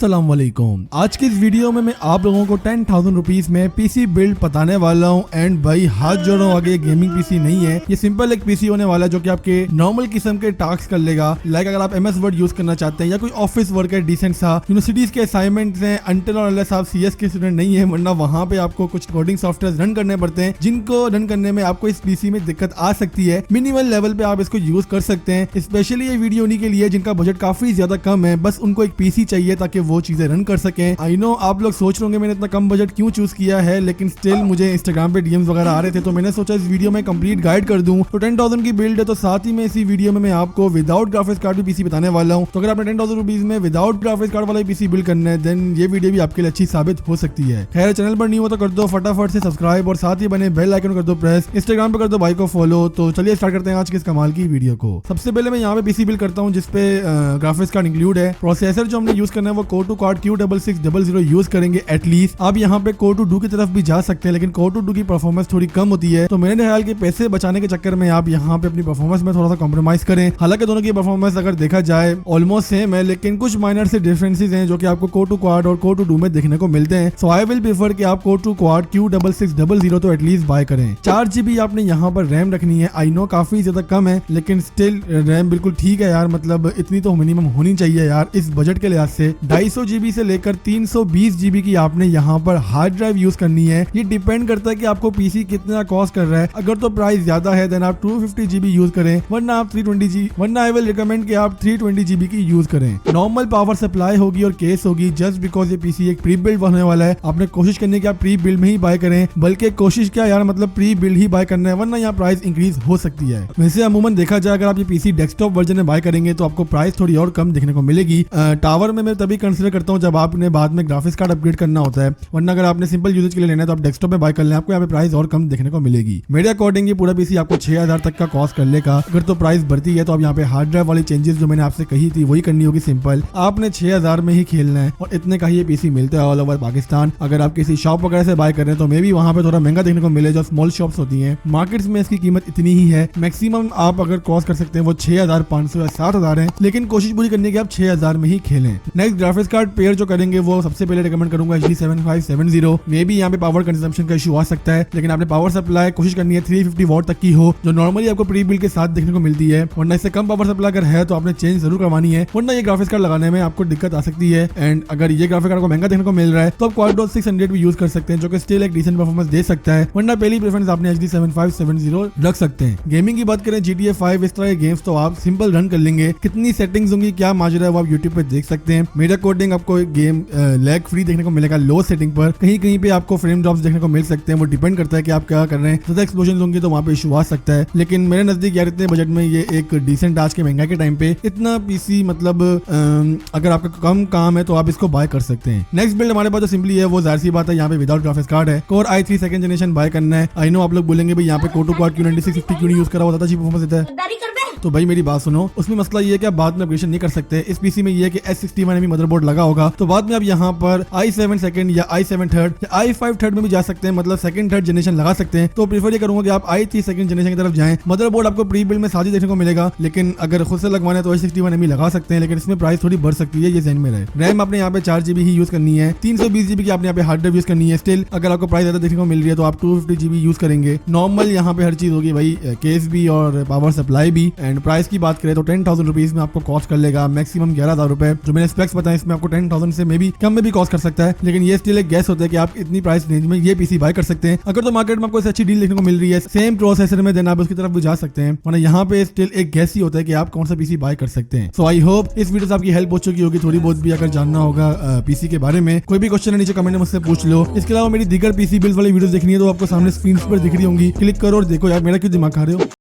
अस्सलाम वालेकुम। आज की इस वीडियो में मैं आप लोगों को 10,000 रुपीज में पीसी बिल्ड बताने वाला हूं। एंड भाई हाथ जोड़ो, आगे गेमिंग पीसी नहीं है, ये सिंपल एक पीसी होने वाला है जो कि आपके नॉर्मल किस्म के टास्क कर लेगा। लाइक अगर आप MS वर्ड यूज करना चाहते हैं या कोई ऑफिस वर्क है डिसेंट सा, यूनिवर्सिटीज के असाइनमेंट्स हैं, अंटिल और अनलेस आप CS के स्टूडेंट नहीं है, वरना वहां पे आपको कुछ कोडिंग सॉफ्टवेयर रन करने पड़ते हैं जिनको रन करने में आपको इस पीसी में दिक्कत आ सकती है। मिनिमल लेवल पे आप इसको यूज कर सकते हैं। स्पेशली ये वीडियो उन्हीं के लिए जिनका बजट काफी ज्यादा कम है, बस उनको एक पीसी चाहिए ताकि वो चीजें रन कर सकें। आई नो आप लोग सोच रहे होंगे मैंने इतना कम बजट क्यों चूज किया है, लेकिन स्टिल मुझे इंस्टाग्राम पे डीएम्स वगैरह आ रहे थे तो मैंने सोचा इस वीडियो में कंप्लीट गाइड कर दूं। तो 10,000 की बिल्ड है, तो साथ ही में इसी वीडियो में मैं आपको विदाउट ग्राफिक्स कार्ड भी पीसी बताने वाला हूं। तो अगर आपने 10,000 रुपीज में विदाउट ग्राफिक्स कार्ड वाला पीसी बिल्ड करना है देन ये वीडियो भी आपके लिए अच्छी साबित हो सकती है। खैर चैनल पर नहीं हो तो कर दो फटाफट से सब्सक्राइब और साथ ही बने बेल आइकन कर दो प्रेस। इंस्टाग्राम पे कर दो भाई को फॉलो। तो चलिए स्टार्ट करते हैं आज के इस कमाल की वीडियो को। सबसे पहले मैं यहाँ पे पीसी बिल्ड करता हूँ जिसपे ग्राफिक्स कार्ड इंक्लूड है। प्रोसेसर जो हमने यूज करना है वो Core 2 कार्ड Q6600 यूज करेंगे एटलीस्ट। आप यहाँ पे Core 2 की तरफ भी जा सकते हैं, लेकिन Core 2 की परफॉर्मेंस थोड़ी कम होती है, तो मेरे ख्याल के पैसे बचाने के चक्कर में आप यहाँ पे अपनी परफॉर्मेंस में थोड़ा सा कॉम्प्रोमाइज करें। हालांकि दोनों की परफॉर्मेंस अगर देखा जाए ऑलमोस्ट सेम है, लेकिन कुछ माइनर से डिफरेंसेस हैं जो कि आपको Core 2 कार्ड और Core 2 में देखने को मिलते हैं। सो आई विल प्रेफर कि आप Core 2 कार्ड Q6600 तो एटलीस्ट बाय करें। 4GB आपने यहाँ पर रैम रखनी है। आई नो काफी ज्यादा कम है, लेकिन स्टिल रैम बिल्कुल ठीक है यार, मतलब इतनी तो मिनिमम होनी चाहिए यार इस बजट के लिहाज से। 250GB से लेकर 320GB की आपने यहाँ पर हार्ड ड्राइव यूज करनी है। ये डिपेंड करता है कि आपको पीसी कितना कॉस्ट कर रहा है। अगर तो प्राइस ज्यादा है देन आप 250GB यूज करें, वरना आप 320GB, वरना आई विल रिकमेंड कि आप 320GB की यूज करें। नॉर्मल पावर सप्लाई होगी और केस होगी जस्ट बिकॉज ये पीसी एक प्री बिल्ड होने वाला है। आपने कोशिश करनी है कि आप प्री बिल्ड में ही बाय करें, बल्कि कोशिश क्या यार, मतलब प्री बिल्ड ही बाय करना है, वरना यहाँ प्राइस इंक्रीज हो सकती है। वैसे अमूमन देखा जाए अगर आप ये पीसी डेस्कटॉप वर्जन में बाय करेंगे तो आपको प्राइस थोड़ी और कम देखने को मिलेगी। टावर में मैं तभी कंसिडर करता हूँ जब आपने बाद में ग्राफिक्स कार्ड अपग्रेड करना होता है, वरना अगर आपने सिंपल यूजेज के लिए लेना है तो आप डेस्कटॉप में बाय कर लें, आपको यहाँ पे प्राइस और कम देखने को मिलेगी। मेरे अकॉर्डिंग ये पूरा पीसी आपको 6,000 तक का कॉस्ट कर लेगा। अगर तो प्राइस बढ़ती है तो आप यहाँ पे हार्ड ड्राइव वाली चेंजेस जो मैंने आपसे कही थी वही करनी होगी। सिंपल आपने 6,000 में ही खेलना है और इतने का ही ये पीसी मिलता है ऑल ओवर पाकिस्तान। अगर आप किसी शॉप वगैरह से बाय कर रहे हैं तो मे भी वहाँ पे थोड़ा महंगा देखने को मिले, जो स्मॉल शॉप्स होती है। मार्केट्स में इसकी कीमत इतनी ही है। मैक्सिमम आप अगर कॉस्ट कर सकते हैं वो 6,500 या 7,000 है, लेकिन कोशिश पूरी करनी है कि आप 6,000 में ही खेलें। नेक्स्ट ग्राफिक्स कार्ड पेयर जो करेंगे वो सबसे पहले रिकमेंड करूंगा HD 7570। मे भी यहाँ पे पावर कंजम्पशन का इशू आ सकता है, लेकिन आपने पावर सप्लाई कोशिश करनी है 350 वॉट तक की हो, जो नॉर्मली आपको प्री बिल्ड के साथ देखने को मिलती है। वरना इससे कम पावर सप्लाई अगर है तो आपने चेंज जरूर करवानी है, वरना ये ग्राफिक्स कार्ड लगाने में आपको दिक्कत आ सकती है। एंड अगर ये ग्राफिक्स कार्ड को महंगा देखने को मिल रहा है तो आप Quad 600 भी यूज कर सकते हैं, जो कि स्टिल एक डिसेंट परफॉर्मेंस दे सकता है। वरना पहली प्रेफरेंस आपने HD 7570 रख सकते हैं। गेमिंग की बात करें GTA 5 इस तरह के गेम्स तो आप सिंपल रन कर लेंगे। कितनी सेटिंग्स होंगी, क्या माजरा है वो आप YouTube पे देख सकते हैं। मेरा कोडिंग आपको गेम लैग फ्री देखने को मिलेगा लो सेटिंग पर। कहीं कहीं पे आपको फ्रेम ड्रॉप्स देखने को मिल सकते हैं, वो डिपेंड करता है कि आप क्या कर रहे हैं। ज्यादा एक्सप्लोजन होंगे तो वहाँ पे इशू आ सकता है, लेकिन मेरे नजदीक यार इतने बजट में ये एक डिसेंट आज के महंगा के टाइम पे इतना पीसी, मतलब अगर आपका कम काम है तो आप इसको बाय कर सकते हैं। नेक्स्ट बिल्ड हमारे पास जो सिंपली है वो जाहिर सी बात है यहाँ पे विदाउट ग्राफिक्स कार्ड है। Core i3 second generation by करना है। आई नो आप लोग बोलेंगे भाई यहाँ पे Core 2 कार्ड Q9650 क्यों नहीं यूज करा, ज्यादा अच्छी परफॉर्मेंस देता है। तो भाई मेरी बात सुनो, उसमें मसला ये है कि आप बाद में अपग्रेडेशन नहीं कर सकते। इस पीसी में ये है कि S61 मदरबोर्ड लगा होगा, तो बाद में आप यहाँ पर i7 सेकंड या i7 थर्ड या i5 थर्ड में भी जा सकते हैं, मतलब सेकंड थर्ड जनरेशन लगा सकते हैं। तो प्रीफर ये करूंगा कि आप i3 सेकंड जनरेशन की तरफ जाएं। मदरबोर्ड आपको प्री बिल्ड में साझी देखने को मिलेगा, लेकिन अगर खुद से लगवाना है तो S61 लगा सकते हैं, लेकिन इसमें प्राइस थोड़ी बढ़ सकती है, ये ध्यान में रहे। रैम आपने यहाँ पे 4GB ही यूज करनी है। 320GB की आपने यहाँ पे हार्ड ड्राइव यूज करनी है। स्टिल अगर आपको प्राइस ज्यादा देखने को मिल रही है तो आप 250GB यूज करेंगे। नॉर्मल यहाँ पे हर चीज होगी भाई, केस भी और पावर सप्लाई भी। एंड प्राइस की बात करें तो 10,000 रुपीज में आपको कॉस्ट कर लेगा मैक्सिमम 11,000 रुपए। जो मैंने स्पेक्स बताया इसमें आपको 10,000 से मे भी कम में भी कॉस्ट कर सकता है, लेकिन ये स्टिल एक गैस होता है कि आप इतनी प्राइस रेंज में ये पीसी बाय कर सकते हैं। अगर तो मार्केट में आपको अच्छी डील देखने को मिल रही है सेम प्रोसेसर में, देन आप उसकी तरफ भी जा सकते हैं, वरना यहाँ पे स्टिल एक गैस ही होता है कि आप कौन सा पीसी बाय कर सकते हैं। सो आई होप इस वीडियो से आपकी हेल्प हो चुकी होगी थोड़ी बहुत भी। अगर जानना होगा पीसी के बारे में, कोई भी क्वेश्चन है नीचे कमेंट में मुझसे पूछ लो। इसके अलावा मेरी दीगर पीसी बिल्ड वाली वीडियो देखनी है तो आपको सामने स्क्रीन पर दिख रही होंगी, क्लिक करो और देखो यार मेरा क्यों दिमाग खा रहे हो।